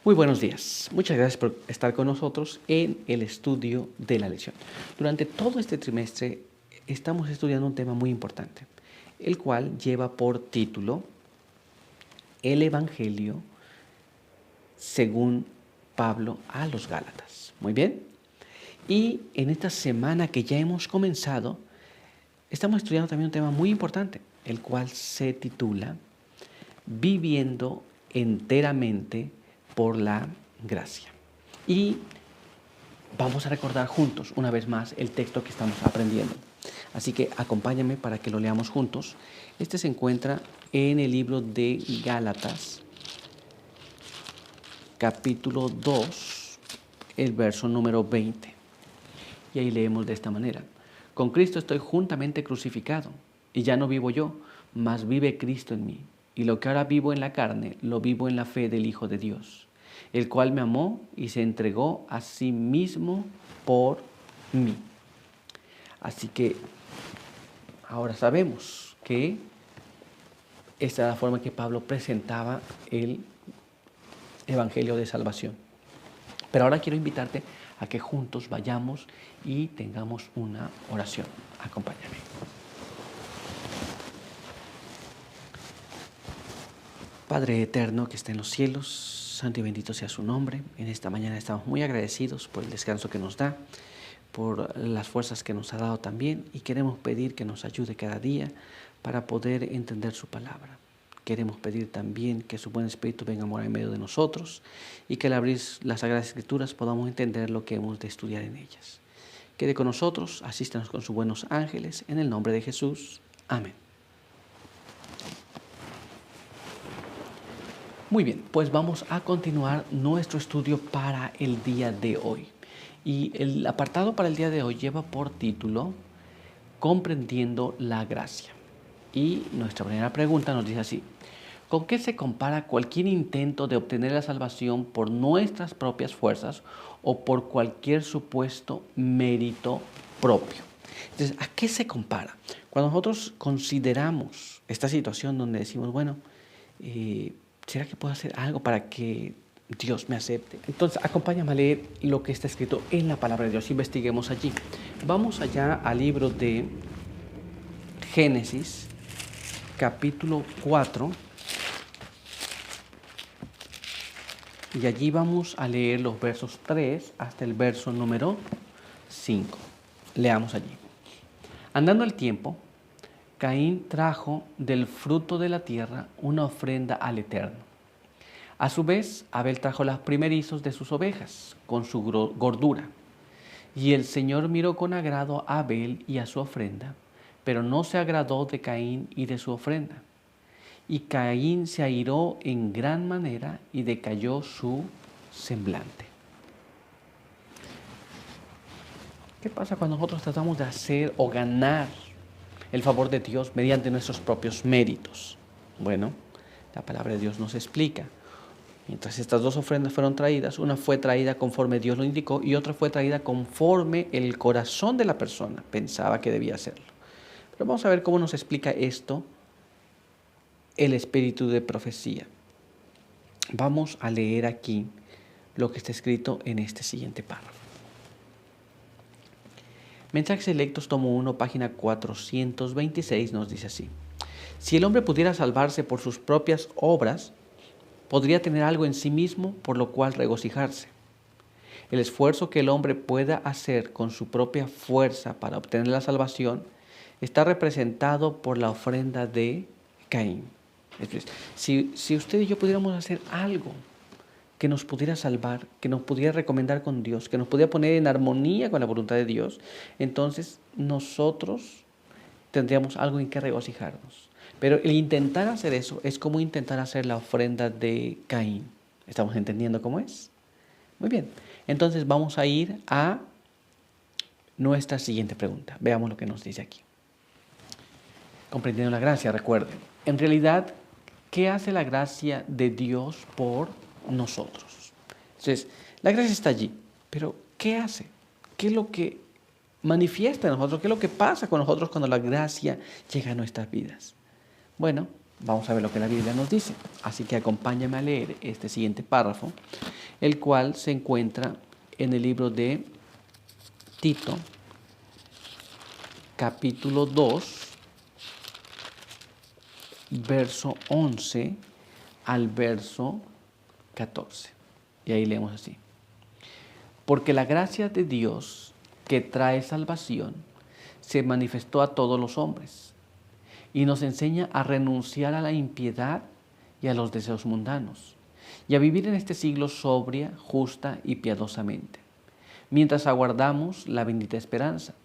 Muy buenos días. Muchas gracias por estar con nosotros en el estudio de la lección. Durante todo este trimestre estamos estudiando un tema muy importante, el cual lleva por título El Evangelio según Pablo a los Gálatas. Muy bien. Y en esta semana que ya hemos comenzado, estamos estudiando también un tema muy importante, el cual se titula Viviendo enteramente por la gracia. Y vamos a recordar juntos una vez más el texto que estamos aprendiendo. Así que acompáñame para que lo leamos juntos. Este se encuentra en el libro de Gálatas, capítulo 2, el verso número 20. Y ahí leemos de esta manera. Con Cristo estoy juntamente crucificado, y ya no vivo yo, mas vive Cristo en mí. Y lo que ahora vivo en la carne, lo vivo en la fe del Hijo de Dios, el cual me amó y se entregó a sí mismo por mí. Así que ahora sabemos que esta es la forma que Pablo presentaba el Evangelio de Salvación. Pero ahora quiero invitarte a que juntos vayamos y tengamos una oración. Acompáñame. Padre eterno que está en los cielos, santo y bendito sea su nombre. En esta mañana estamos muy agradecidos por el descanso que nos da, por las fuerzas que nos ha dado también, y queremos pedir que nos ayude cada día para poder entender su palabra. Queremos pedir también que su buen Espíritu venga a morar en medio de nosotros y que al abrir las Sagradas Escrituras podamos entender lo que hemos de estudiar en ellas. Quede con nosotros, asístanos con sus buenos ángeles, en el nombre de Jesús. Amén. Muy bien, pues vamos a continuar nuestro estudio para el día de hoy. Y el apartado para el día de hoy lleva por título Comprendiendo la gracia. Y nuestra primera pregunta nos dice así: ¿con qué se compara cualquier intento de obtener la salvación por nuestras propias fuerzas o por cualquier supuesto mérito propio? Entonces, ¿a qué se compara? Cuando nosotros consideramos esta situación donde decimos, bueno, ¿será que puedo hacer algo para que Dios me acepte? Entonces, acompáñame a leer lo que está escrito en la palabra de Dios. Investiguemos allí. Vamos allá al libro de Génesis, capítulo 4. Y allí vamos a leer los versos 3 hasta el verso número 5. Leamos allí. Andando el tiempo, Caín trajo del fruto de la tierra una ofrenda al Eterno. A su vez, Abel trajo los primerizos de sus ovejas, con su gordura. Y el Señor miró con agrado a Abel y a su ofrenda, pero no se agradó de Caín y de su ofrenda. Y Caín se airó en gran manera y decayó su semblante. ¿Qué pasa cuando nosotros tratamos de hacer o ganar el favor de Dios mediante nuestros propios méritos? Bueno, la palabra de Dios nos explica. Mientras estas dos ofrendas fueron traídas, una fue traída conforme Dios lo indicó y otra fue traída conforme el corazón de la persona pensaba que debía hacerlo. Pero vamos a ver cómo nos explica esto el espíritu de profecía. Vamos a leer aquí lo que está escrito en este siguiente párrafo. Mensajes Selectos, tomo 1, página 426, nos dice así: si el hombre pudiera salvarse por sus propias obras, podría tener algo en sí mismo por lo cual regocijarse. El esfuerzo que el hombre pueda hacer con su propia fuerza para obtener la salvación está representado por la ofrenda de Caín. Es decir, si usted y yo pudiéramos hacer algo que nos pudiera salvar, que nos pudiera recomendar con Dios, que nos pudiera poner en armonía con la voluntad de Dios, entonces nosotros tendríamos algo en que regocijarnos. Pero el intentar hacer eso es como intentar hacer la ofrenda de Caín. ¿Estamos entendiendo cómo es? Muy bien. Entonces vamos a ir a nuestra siguiente pregunta. Veamos lo que nos dice aquí. Comprendiendo la gracia, recuerden. En realidad, ¿qué hace la gracia de Dios por nosotros? Entonces, la gracia está allí, pero ¿qué hace? ¿Qué es lo que manifiesta en nosotros? ¿Qué es lo que pasa con nosotros cuando la gracia llega a nuestras vidas? Bueno, Vamos a ver lo que la Biblia nos dice. Así que acompáñame a leer este siguiente párrafo, el cual se encuentra en el libro de Tito, capítulo 2, verso 11 al verso 14. Y ahí leemos así. Porque la gracia de Dios que trae salvación se manifestó a todos los hombres y nos enseña a renunciar a la impiedad y a los deseos mundanos y a vivir en este siglo sobria, justa y piadosamente, mientras aguardamos la bendita esperanza,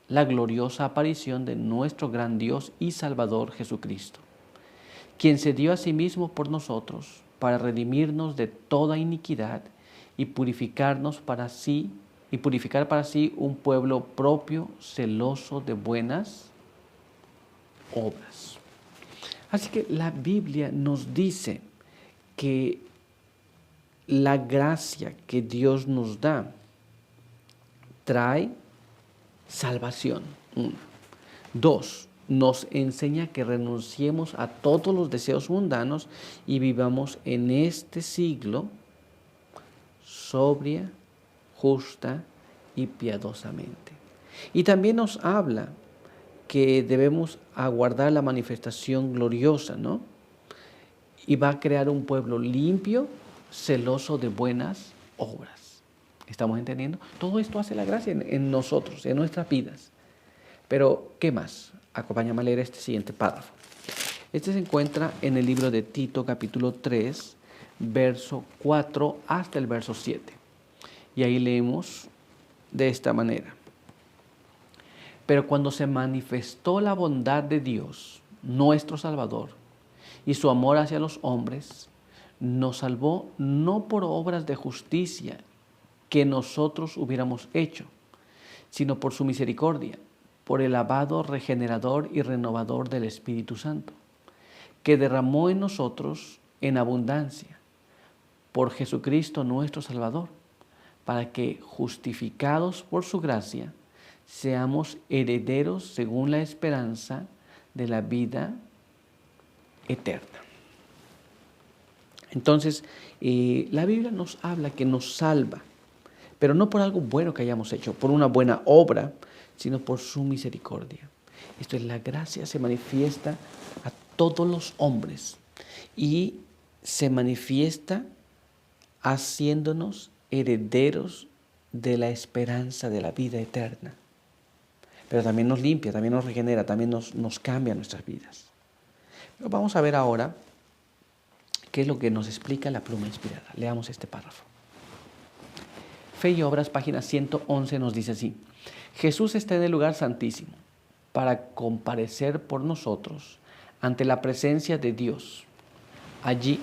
la gloriosa aparición de nuestro gran Dios y Salvador Jesucristo, quien se dio a sí mismo por nosotros para redimirnos de toda iniquidad y purificar para sí un pueblo propio, celoso de buenas obras. Así que la Biblia nos dice que la gracia que Dios nos da trae salvación. 1. 2. Nos enseña que renunciemos a todos los deseos mundanos y vivamos en este siglo sobria, justa y piadosamente. Y también nos habla que debemos aguardar la manifestación gloriosa, ¿no? Y va a crear un pueblo limpio, celoso de buenas obras. ¿Estamos entendiendo? Todo esto hace la gracia en nosotros, en nuestras vidas. Pero, ¿qué más? Acompáñame a leer este siguiente párrafo. Este se encuentra en el libro de Tito, capítulo 3, verso 4 hasta el verso 7. Y ahí leemos de esta manera. Pero cuando se manifestó la bondad de Dios, nuestro Salvador, y su amor hacia los hombres, nos salvó no por obras de justicia que nosotros hubiéramos hecho, sino por su misericordia, por el lavado regenerador y renovador del Espíritu Santo, que derramó en nosotros en abundancia, por Jesucristo nuestro Salvador, para que, justificados por su gracia, seamos herederos según la esperanza de la vida eterna. Entonces, la Biblia nos habla que nos salva, pero no por algo bueno que hayamos hecho, por una buena obra, sino por su misericordia. Esto es, la gracia se manifiesta a todos los hombres y se manifiesta haciéndonos herederos de la esperanza de la vida eterna. Pero también nos limpia, también nos regenera, también nos cambia nuestras vidas. Pero vamos a ver ahora qué es lo que nos explica la pluma inspirada. Leamos este párrafo. Fe y Obras, página 111, nos dice así. Jesús está en el lugar santísimo para comparecer por nosotros ante la presencia de Dios. Allí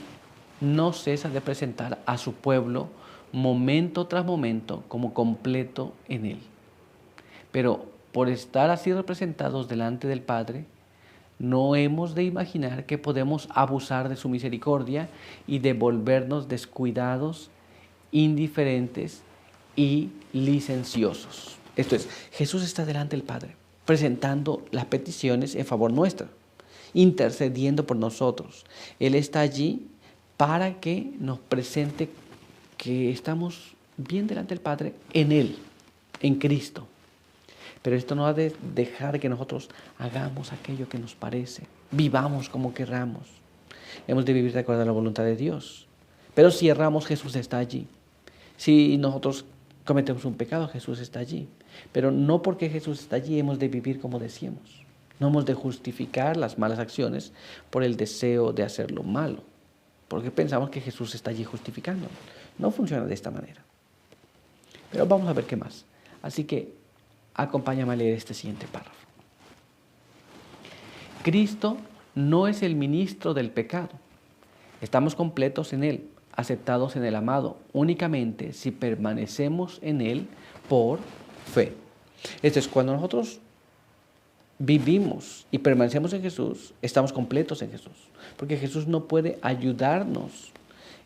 no cesa de presentar a su pueblo momento tras momento como completo en Él. Pero por estar así representados delante del Padre, no hemos de imaginar que podemos abusar de su misericordia y de volvernos descuidados, indiferentes y licenciosos. Esto es, Jesús está delante del Padre, presentando las peticiones en favor nuestra, intercediendo por nosotros. Él está allí para que nos presente que estamos bien delante del Padre en Él, en Cristo. Pero esto no ha de dejar que nosotros hagamos aquello que nos parece, vivamos como querramos. Hemos de vivir de acuerdo a la voluntad de Dios. Pero si erramos, Jesús está allí. Si nosotros cometemos un pecado, Jesús está allí. Pero no porque Jesús está allí hemos de vivir como decíamos. No hemos de justificar las malas acciones por el deseo de hacer lo malo, porque pensamos que Jesús está allí justificándonos. No funciona de esta manera. Pero vamos a ver qué más. Así que acompáñame a leer este siguiente párrafo. Cristo no es el ministro del pecado. Estamos completos en Él, aceptados en el amado, únicamente si permanecemos en Él por fe. Esto es, cuando nosotros vivimos y permanecemos en Jesús, estamos completos en Jesús. Porque Jesús no puede ayudarnos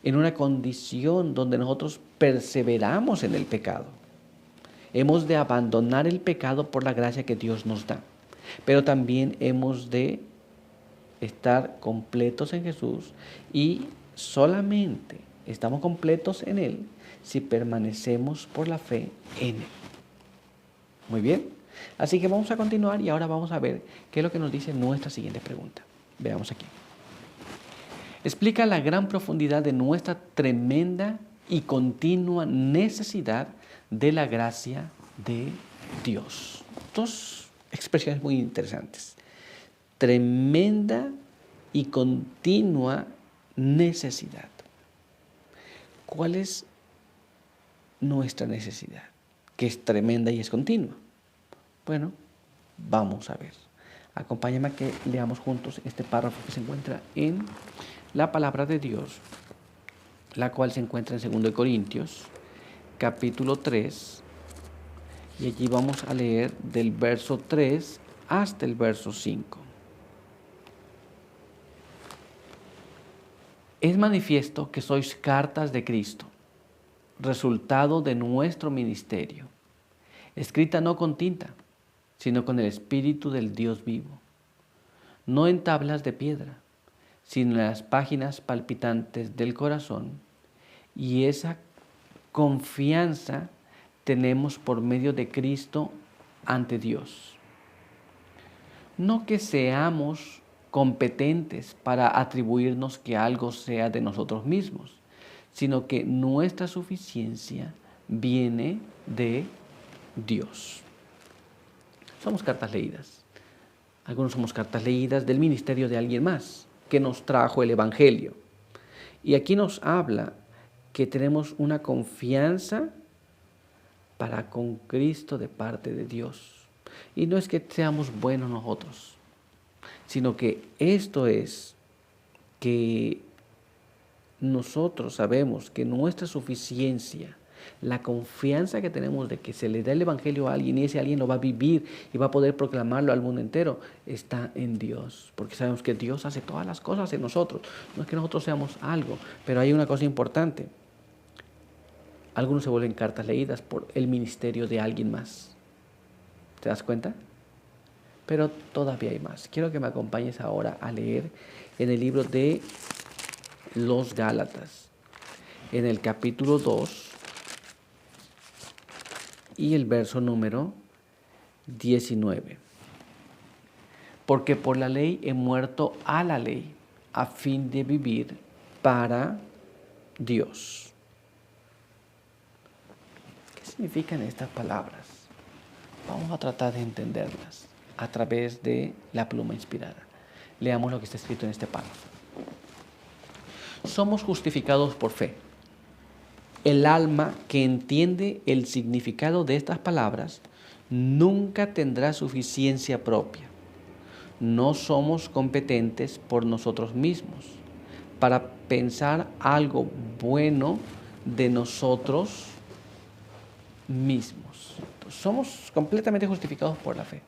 en una condición donde nosotros perseveramos en el pecado. Hemos de abandonar el pecado por la gracia que Dios nos da. Pero también hemos de estar completos en Jesús y solamente estamos completos en Él si permanecemos por la fe en Él. Muy bien, así que vamos a continuar y ahora vamos a ver qué es lo que nos dice nuestra siguiente pregunta. Veamos aquí. Explica la gran profundidad de nuestra tremenda y continua necesidad de la gracia de Dios. Dos expresiones muy interesantes. Tremenda y continua necesidad. ¿Cuál es nuestra necesidad? Que es tremenda y es continua. Bueno, vamos a ver. Acompáñame a que leamos juntos este párrafo que se encuentra en la palabra de Dios, la cual se encuentra en 2 Corintios, capítulo 3, y allí vamos a leer del verso 3 hasta el verso 5. Es manifiesto que sois cartas de Cristo, resultado de nuestro ministerio, escrita no con tinta, sino con el Espíritu del Dios vivo, no en tablas de piedra, sino en las páginas palpitantes del corazón, y esa confianza tenemos por medio de Cristo ante Dios. No que seamos competentes para atribuirnos que algo sea de nosotros mismos, sino que nuestra suficiencia viene de Dios. Somos cartas leídas. Algunos somos cartas leídas del ministerio de alguien más que nos trajo el Evangelio. Y aquí nos habla que tenemos una confianza para con Cristo de parte de Dios. Y no es que seamos buenos nosotros, sino que esto es que nosotros sabemos que nuestra suficiencia, la confianza que tenemos de que se le da el Evangelio a alguien y ese alguien lo va a vivir y va a poder proclamarlo al mundo entero, está en Dios. Porque sabemos que Dios hace todas las cosas en nosotros. No es que nosotros seamos algo, pero hay una cosa importante. Algunos se vuelven cartas leídas por el ministerio de alguien más. ¿Te das cuenta? Pero todavía hay más. Quiero que me acompañes ahora a leer en el libro de los Gálatas, en el capítulo 2 y el verso número 19. Porque por la ley he muerto a la ley, a fin de vivir para Dios. ¿Qué significan estas palabras? Vamos a tratar de entenderlas a través de la pluma inspirada. Leamos lo que está escrito en este párrafo. Somos justificados por fe. El alma que entiende el significado de estas palabras nunca tendrá suficiencia propia. No somos competentes por nosotros mismos para pensar algo bueno de nosotros mismos. Somos completamente justificados por la fe,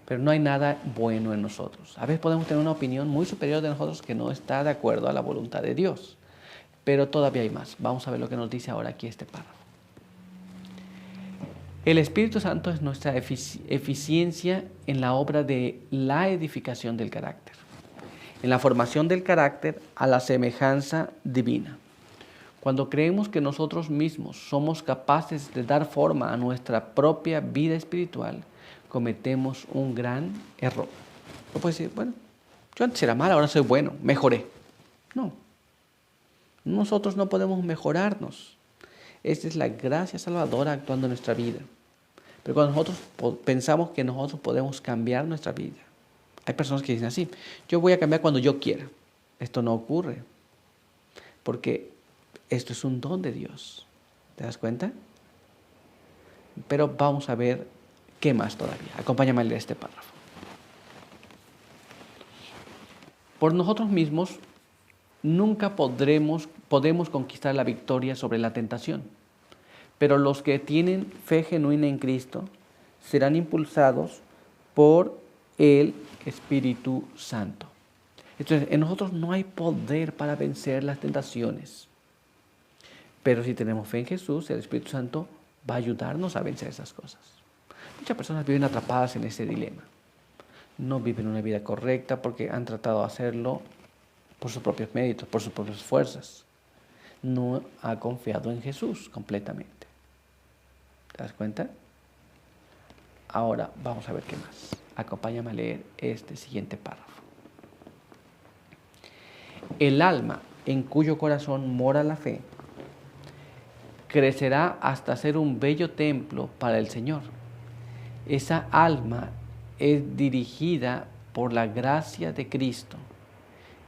pero no hay nada bueno en nosotros. A veces podemos tener una opinión muy superior de nosotros que no está de acuerdo a la voluntad de Dios, pero todavía hay más. Vamos a ver lo que nos dice ahora aquí este párrafo. El Espíritu Santo es nuestra eficiencia en la obra de la edificación del carácter, en la formación del carácter a la semejanza divina. Cuando creemos que nosotros mismos somos capaces de dar forma a nuestra propia vida espiritual, cometemos un gran error. No puedes decir, bueno, yo antes era mal, ahora soy bueno, mejoré. No, nosotros no podemos mejorarnos. Esta es la gracia salvadora actuando en nuestra vida. Pero cuando nosotros pensamos que nosotros podemos cambiar nuestra vida, hay personas que dicen así, yo voy a cambiar cuando yo quiera. Esto no ocurre, porque esto es un don de Dios. ¿Te das cuenta? Pero vamos a ver qué más todavía. Acompáñame a leer este párrafo. Por nosotros mismos nunca podemos conquistar la victoria sobre la tentación, pero los que tienen fe genuina en Cristo serán impulsados por el Espíritu Santo. Entonces, en nosotros no hay poder para vencer las tentaciones. Pero si tenemos fe en Jesús, el Espíritu Santo va a ayudarnos a vencer esas cosas. Muchas personas viven atrapadas en ese dilema. no viven una vida correcta porque han tratado de hacerlo por sus propios méritos, por sus propias fuerzas. No ha confiado en Jesús completamente. ¿Te das cuenta? Ahora vamos a ver qué más. Acompáñame a leer este siguiente párrafo. El alma en cuyo corazón mora la fe crecerá hasta ser un bello templo para el Señor. Esa alma es dirigida por la gracia de Cristo.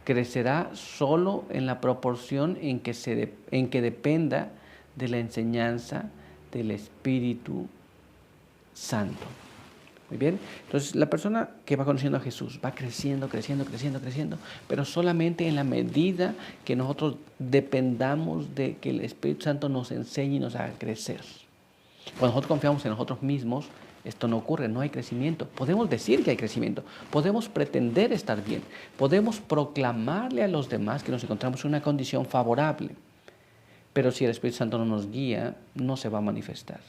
Crecerá solo en la proporción en que dependa de la enseñanza del Espíritu Santo. Muy bien, entonces la persona que va conociendo a Jesús va creciendo, pero solamente en la medida que nosotros dependamos de que el Espíritu Santo nos enseñe y nos haga crecer. Cuando nosotros confiamos en nosotros mismos, esto no ocurre, no hay crecimiento. Podemos decir que hay crecimiento, podemos pretender estar bien, podemos proclamarle a los demás que nos encontramos en una condición favorable, pero si el Espíritu Santo no nos guía, no se va a manifestar.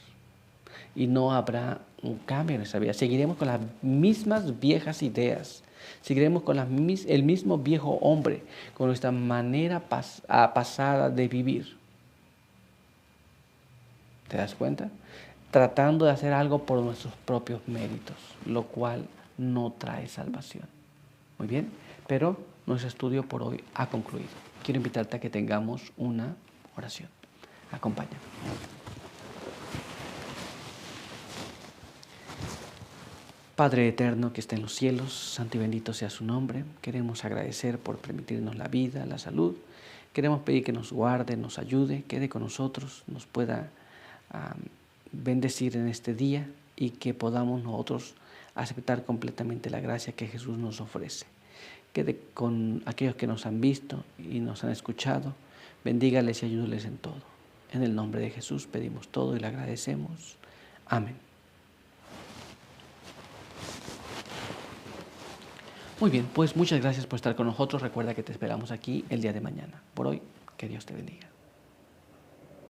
Y no habrá un cambio en nuestra vida. Seguiremos con las mismas viejas ideas. Seguiremos con el mismo viejo hombre, con nuestra manera pasada de vivir. ¿Te das cuenta? Tratando de hacer algo por nuestros propios méritos, lo cual no trae salvación. Muy bien, pero nuestro estudio por hoy ha concluido. Quiero invitarte a que tengamos una oración. Acompáñame. Padre eterno que está en los cielos, santo y bendito sea su nombre. Queremos agradecer por permitirnos la vida, la salud. Queremos pedir que nos guarde, nos ayude, quede con nosotros, nos pueda bendecir en este día y que podamos nosotros aceptar completamente la gracia que Jesús nos ofrece. Quede con aquellos que nos han visto y nos han escuchado. Bendígales y ayúdales en todo. En el nombre de Jesús pedimos todo y le agradecemos. Amén. Muy bien, pues muchas gracias por estar con nosotros. Recuerda que te esperamos aquí el día de mañana. Por hoy, que Dios te bendiga.